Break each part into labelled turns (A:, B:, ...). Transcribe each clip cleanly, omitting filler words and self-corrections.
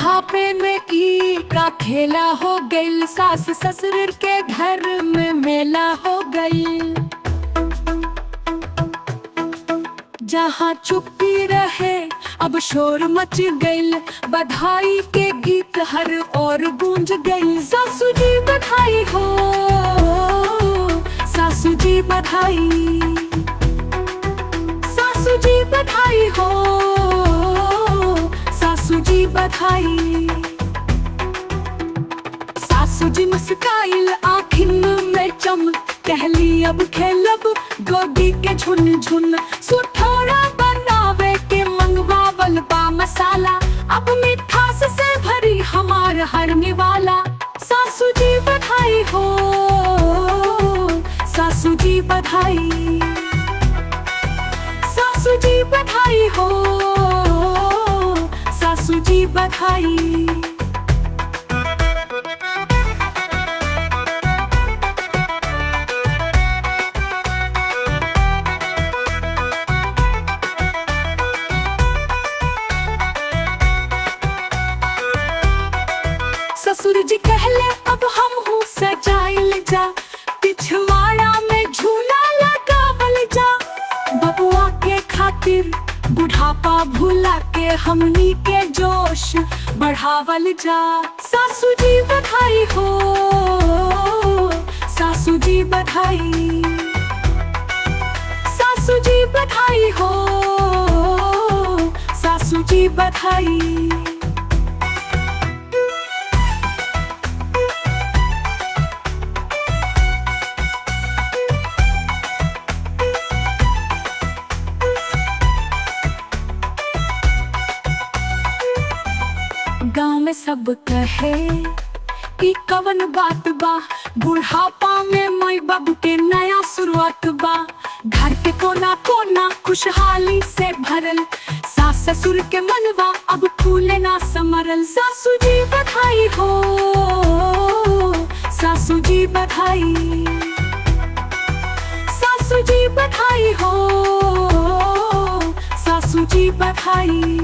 A: बुढ़ापे में ई का खेला हो गइल, सास ससुर के घर में मेला हो गइल। जहाँ चुप्पी रहे अब शोर मच गइल, बधाई के गीत हर और गूंज गइल। सासू जी बधाई हो, सासू जी बधाई, सासू जी बधाई हो, सासू जी बधाई। सासू जी मुस्काइल आँखिन में चमक, कहली अब खेलब गोदी के झुन झुन। सुठौरा बनावे के मंगवावल बा मसाला, अब मिठास से भरी हमार हर निवाला। सासू जी बधाई हो, सासू जी बधाई, सासू जी बधाई हो, सासू जी बधाई। ससुर जी कहले अब हम हूँ सजाइल जा, पिछवाड़ा में झूला लगावल जा। बबुआ के खातिर बुढ़ापा भूला के हमनी के जोश बढ़ावल जा। सासू जी बधाई हो, सासू जी बधाई, सासू जी बधाई हो, सासू जी बधाई। गाँव में सब कहे कि कवन बात बा, बुढ़ापा में माई बाबू के नया शुरुआत बा। घर के कोना कोना खुशहाली से भरल, सास ससुर के मनवा अब फूले ना समरल। सासू जी बधाई हो, सासू जी बधाई, सासू जी बधाई हो, सासू जी बधाई।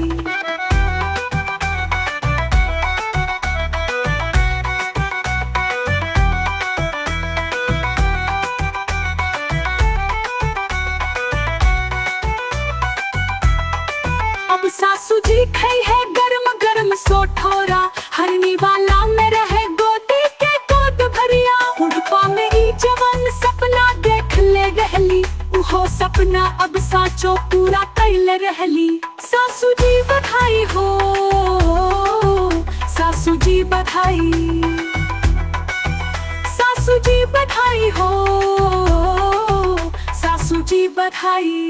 A: अब सासू जी खाई है गरम गरम सोठोरा, हरनी वाला में रहे गोदी के गोद भरिया। बुढ़पा में ई जवान सपना देख ले रहली, उहो सपना अब साचो पूरा कैले रहली। सासू जी बधाई हो, सासू जी बधाई, सासू जी बधाई हो, सासू जी बधाई।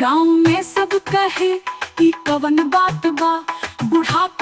A: गाँव में सब कहे कि कवन बात बा, बुढ़ापा